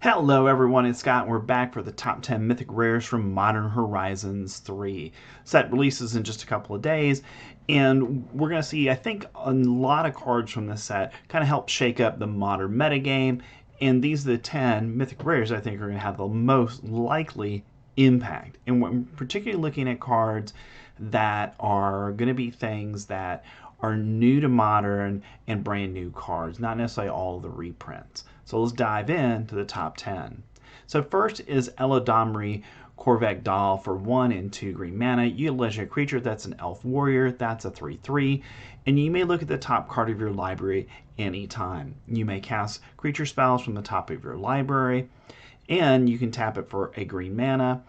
Hello everyone, it's Scott. We're back for the top 10 Mythic Rares from Modern Horizons 3. Set releases in just a couple of days, and we're going to see, I think, a lot of cards from this set kind of help shake up the modern metagame, and these are the 10 Mythic Rares I think are going to have the most likely impact. And we're particularly looking at cards that are going to be things that are new to Modern and brand new cards, not necessarily all of the reprints. So let's dive into the top 10. So first is Eladamri Korvac Doll for 1 and 2 green mana. You get a legendary creature, that's an elf warrior, that's a 3/3, and you may look at the top card of your library anytime. You may cast creature spells from the top of your library, and you can tap it for a green mana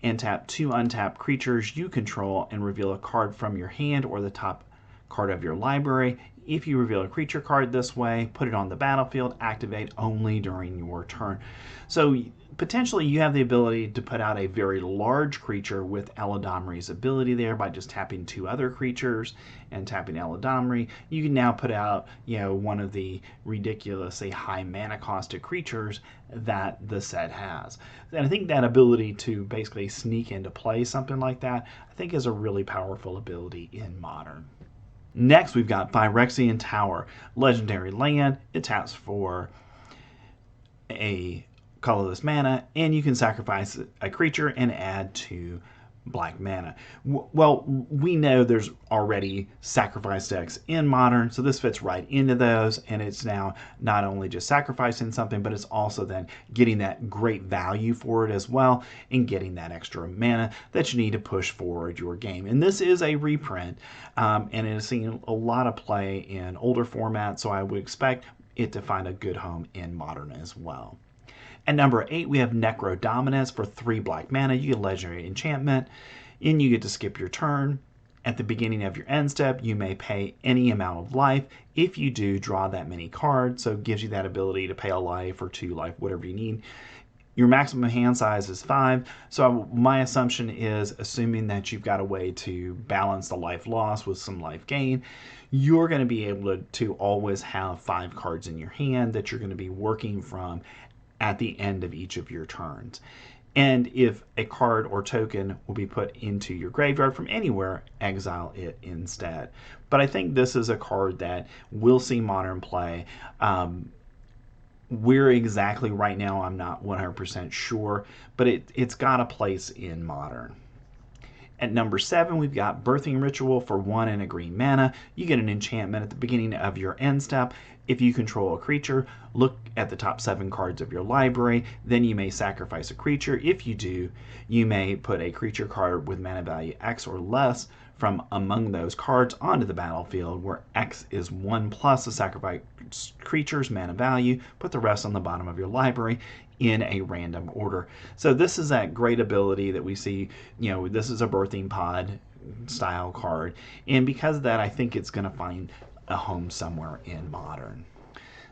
and tap 2 untapped creatures you control and reveal a card from your hand or the top card of your library. If you reveal a creature card this way, put it on the battlefield, activate only during your turn. So potentially you have the ability to put out a very large creature with Eladamri's ability there by just tapping 2 other creatures and tapping Eladamri. You can now put out, one of the ridiculously high mana costed creatures that the set has. And I think that ability to basically sneak into play something like that, I think is a really powerful ability in Modern. Next, we've got Phyrexian Tower, legendary land. It taps for a colorless mana, and you can sacrifice a creature and add 2 black mana. Well, we know there's already sacrifice decks in Modern, so this fits right into those, and it's now not only just sacrificing something, but it's also then getting that great value for it as well, and getting that extra mana that you need to push forward your game. And this is a reprint, and it has seen a lot of play in older formats, so I would expect it to find a good home in Modern as well. At number 8, we have Necro Dominance for 3 black mana. You get a legendary enchantment, and you get to skip your turn. At the beginning of your end step, you may pay any amount of life. If you do, draw that many cards, so it gives you that ability to pay a life or 2 life, whatever you need. Your maximum hand size is 5, so my assumption is, assuming that you've got a way to balance the life loss with some life gain, you're going to be able to always have 5 cards in your hand that you're going to be working from at the end of each of your turns. And if a card or token will be put into your graveyard from anywhere, exile it instead. But I think this is a card that will see Modern play. Where exactly right now, I'm not 100% sure, but it's got a place in Modern. At number 7, we've got Birthing Ritual for 1 and a green mana. You get an enchantment at the beginning of your end step. If you control a creature, look at the top 7 cards of your library. Then you may sacrifice a creature. If you do, you may put a creature card with mana value X or less from among those cards onto the battlefield, where X is 1 plus the sacrifice creature's mana value. Put the rest on the bottom of your library in a random order. So this is that great ability that we see, this is a birthing pod style card, and because of that, I think it's going to find a home somewhere in Modern.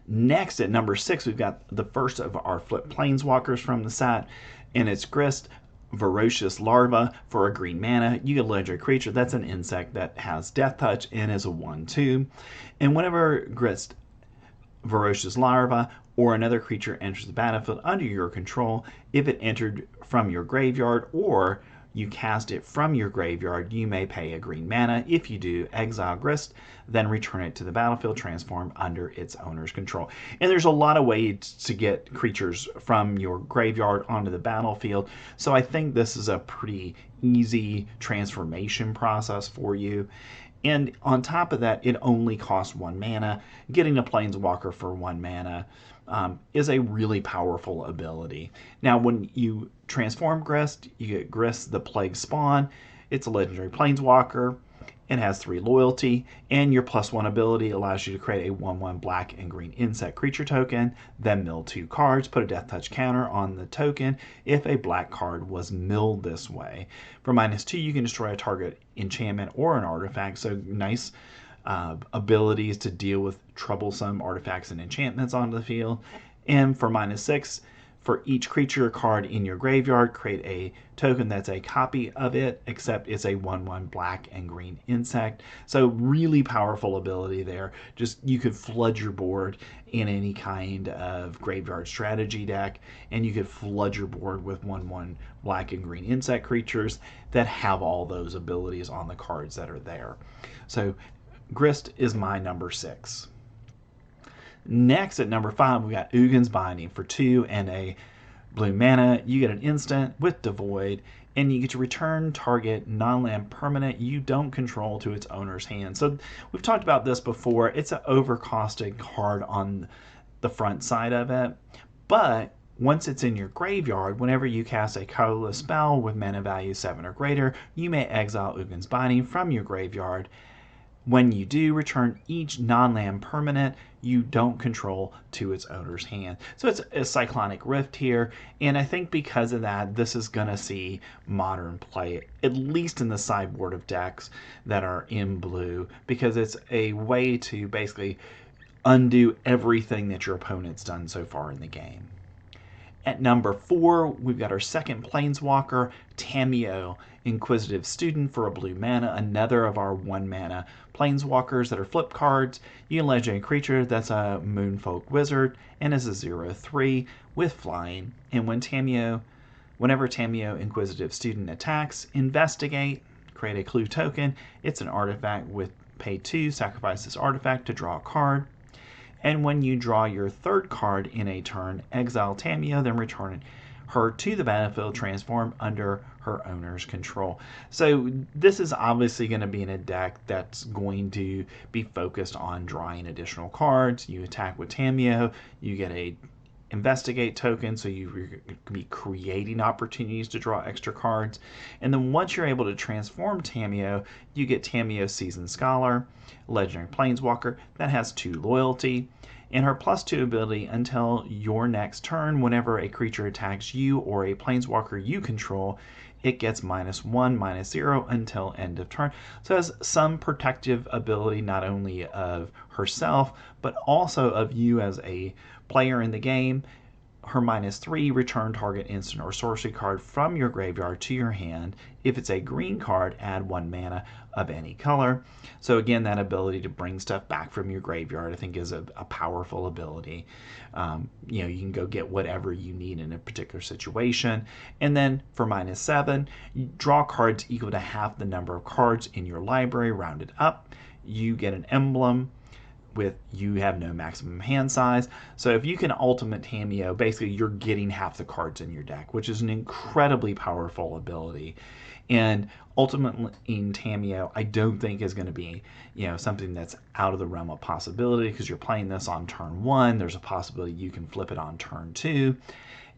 Next, at number 6, we've got the first of our flip planeswalkers from the set, and it's Grist Ferocious Larva for a green mana. You get a legendary creature. That's an insect that has Death Touch and is a 1/2. And whenever Grist Ferocious Larva or another creature enters the battlefield under your control, if it entered from your graveyard or you cast it from your graveyard, you may pay a green mana. If you do, exile Grist, then return it to the battlefield transformed under its owner's control. And there's a lot of ways to get creatures from your graveyard onto the battlefield, so I think this is a pretty easy transformation process for you. And on top of that, it only costs 1 mana. Getting a Planeswalker for 1 mana is a really powerful ability. Now, when you transform Grist, you get Grist the Plague Spawn. It's a legendary Planeswalker. It has 3 loyalty, and your +1 ability allows you to create a 1/1 black and green insect creature token, then mill 2 cards, put a Death Touch counter on the token if a black card was milled this way. For -2, you can destroy a target enchantment or an artifact, so nice abilities to deal with troublesome artifacts and enchantments onto the field. And for -6, For each creature card in your graveyard, create a token that's a copy of it, except it's a 1/1 black and green insect. So really powerful ability there. Just you could flood your board in any kind of graveyard strategy deck, and you could flood your board with 1/1 black and green insect creatures that have all those abilities on the cards that are there. So Grist is my number 6. Next at number 5, we got Ugin's Binding. For 2 and a blue mana, you get an instant with Devoid, and you get to return target non-land permanent you don't control to its owner's hand. So we've talked about this before. It's an overcosted card on the front side of it, but once it's in your graveyard, whenever you cast a colorless spell with mana value 7 or greater, you may exile Ugin's Binding from your graveyard. When you do, return each non-land permanent you don't control to its owner's hand. So it's a Cyclonic Rift here, and I think because of that, this is going to see modern play, at least in the sideboard of decks that are in blue, because it's a way to basically undo everything that your opponent's done so far in the game. At number 4, we've got our second Planeswalker, Tamiyo, Inquisitive Student for a blue mana, another of our 1 mana Planeswalkers that are flip cards. You can legendary creature that's a Moonfolk Wizard and is a 0/3 with flying. And whenever Tamiyo Inquisitive Student attacks, investigate, create a clue token. It's an artifact with pay 2, sacrifice this artifact to draw a card. And when you draw your third card in a turn, exile Tamiyo, then return her to the battlefield transformed under her owner's control. So this is obviously going to be in a deck that's going to be focused on drawing additional cards. You attack with Tamiyo, you get a investigate token, so you can be creating opportunities to draw extra cards. And then once you're able to transform Tamiyo, you get Tamiyo Seasoned Scholar, legendary planeswalker that has 2 loyalty. And her +2 ability until your next turn, whenever a creature attacks you or a planeswalker you control, it gets -1, -0 until end of turn. So it has some protective ability not only of herself, but also of you as a player in the game. Her -3, return target instant or sorcery card from your graveyard to your hand. If it's a green card, add 1 mana of any color. So again, that ability to bring stuff back from your graveyard, I think, is a powerful ability. You can go get whatever you need in a particular situation. And then for -7, you draw cards equal to half the number of cards in your library, rounded up. You get an emblem with you have no maximum hand size. So if you can ultimate Tamiyo, basically you're getting half the cards in your deck, which is an incredibly powerful ability. And ultimately in Tamiyo, I don't think is going to be, something that's out of the realm of possibility, because you're playing this on turn 1. There's a possibility you can flip it on turn 2.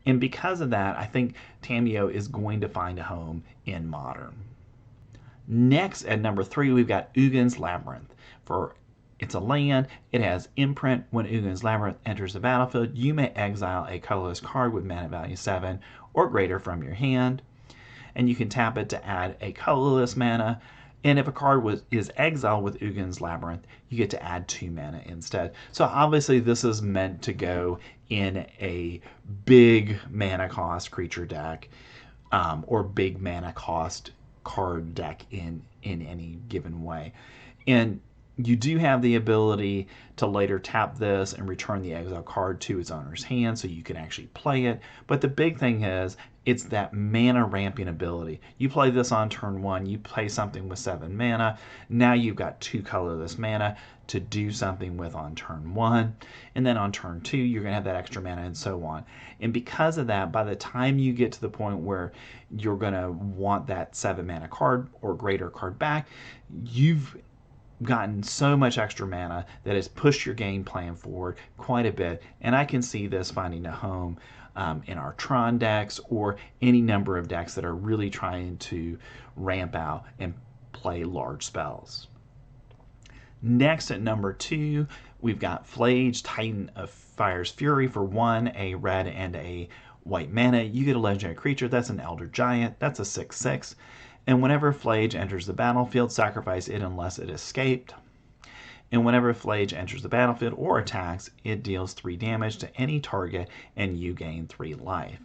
And because of that, I think Tamiyo is going to find a home in Modern. Next at number 3, we've got Ugin's Labyrinth. It's a land. It has imprint. When Ugin's Labyrinth enters the battlefield, you may exile a colorless card with mana value 7 or greater from your hand. And you can tap it to add a colorless mana. And if a card is exiled with Ugin's Labyrinth, you get to add 2 mana instead. So obviously this is meant to go in a big mana cost creature deck, or big mana cost card deck in any given way. And you do have the ability to later tap this and return the exile card to its owner's hand, so you can actually play it. But the big thing is, it's that mana ramping ability. You play this on turn 1, you play something with 7 mana. Now you've got 2 colorless mana to do something with on turn 1. And then on turn 2, you're going to have that extra mana and so on. And because of that, by the time you get to the point where you're going to want that 7 mana card or greater card back, you've gotten so much extra mana that has pushed your game plan forward quite a bit. And I can see this finding a home in our Tron decks, or any number of decks that are really trying to ramp out and play large spells. Next at number 2, we've got Flage, Titan of Fire's Fury. For 1, a red and a white mana, you get a legendary creature. That's an Elder Giant. That's a 6/6. And whenever Flage enters the battlefield, sacrifice it unless it escaped. And whenever Flage enters the battlefield or attacks, it deals 3 damage to any target and you gain 3 life.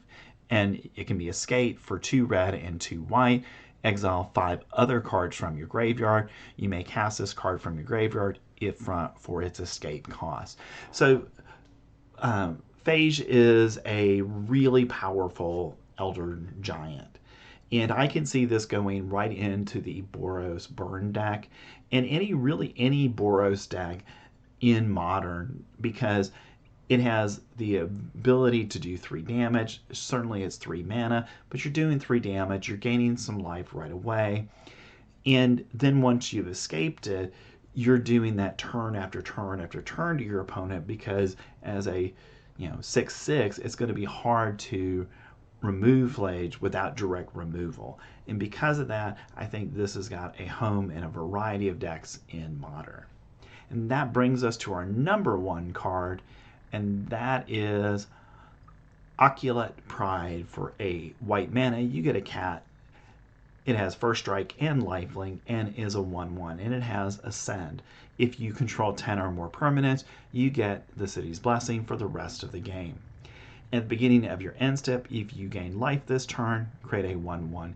And it can be escape for 2 red and 2 white. Exile 5 other cards from your graveyard. You may cast this card from your graveyard if for its escape cost. So Phage is a really powerful Elder Giant. And I can see this going right into the Boros Burn deck and any Boros deck in Modern, because it has the ability to do 3 damage. Certainly it's 3 mana, but you're doing 3 damage. You're gaining some life right away. And then once you've escaped it, you're doing that turn after turn after turn to your opponent, because as a 6/6, it's going to be hard to remove Flage without direct removal. And because of that, I think this has got a home in a variety of decks in Modern. And that brings us to our number 1 card, and that is Oculate Pride. For a white mana, you get a cat. It has First Strike and Lifelink and is a 1/1, and it has Ascend. If you control 10 or more permanents, you get the City's Blessing for the rest of the game. At the beginning of your end step, if you gain life this turn, create a 1/1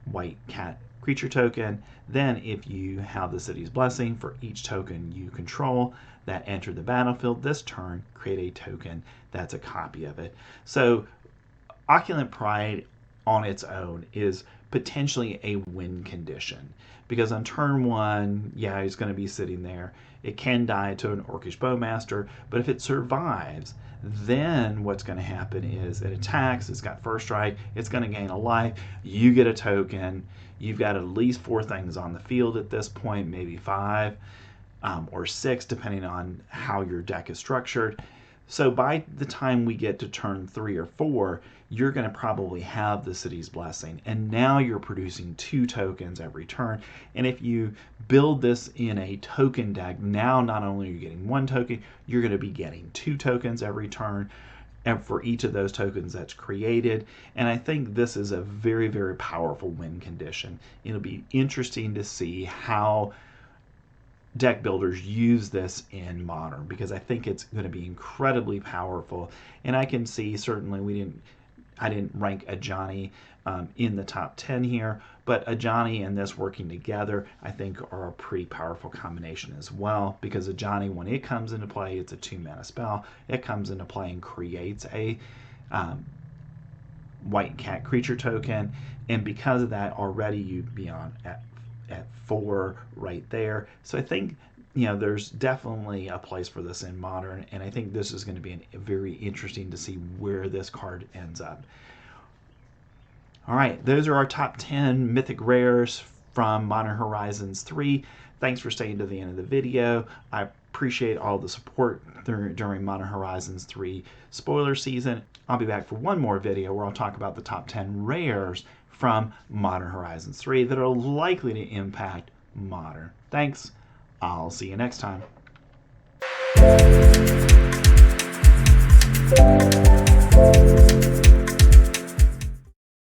white cat creature token. Then if you have the City's Blessing for each token you control that entered the battlefield this turn, create a token that's a copy of it. So Oculent Pride on its own is potentially a win condition, because on turn 1, yeah, it's going to be sitting there. It can die to an Orcish Bowmaster, but if it survives, then what's going to happen is it attacks, it's got First Strike, it's going to gain a life, you get a token, you've got at least 4 things on the field at this point, maybe 5 or 6, depending on how your deck is structured. So by the time we get to turn 3 or 4, you're going to probably have the City's Blessing, and now you're producing 2 tokens every turn. And if you build this in a token deck, now not only are you getting 1 token, you're going to be getting 2 tokens every turn, and for each of those tokens that's created. And I think this is a very, very powerful win condition. It'll be interesting to see how deck builders use this in Modern, because I think it's going to be incredibly powerful. And I can see, certainly I didn't rank Ajani in the top 10 here, but Ajani and this working together I think are a pretty powerful combination as well, because Ajani, when it comes into play, it's a 2 mana spell. It comes into play and creates a white cat creature token, and because of that already you'd be on at 4 right there. So I think there's definitely a place for this in Modern, and I think this is going to be very interesting to see where this card ends up. All right, those are our top 10 Mythic Rares from Modern Horizons 3. Thanks for staying to the end of the video. I appreciate all the support during Modern Horizons 3 spoiler season. I'll be back for one more video where I'll talk about the top 10 rares from Modern Horizons 3 that are likely to impact Modern. Thanks. I'll see you next time.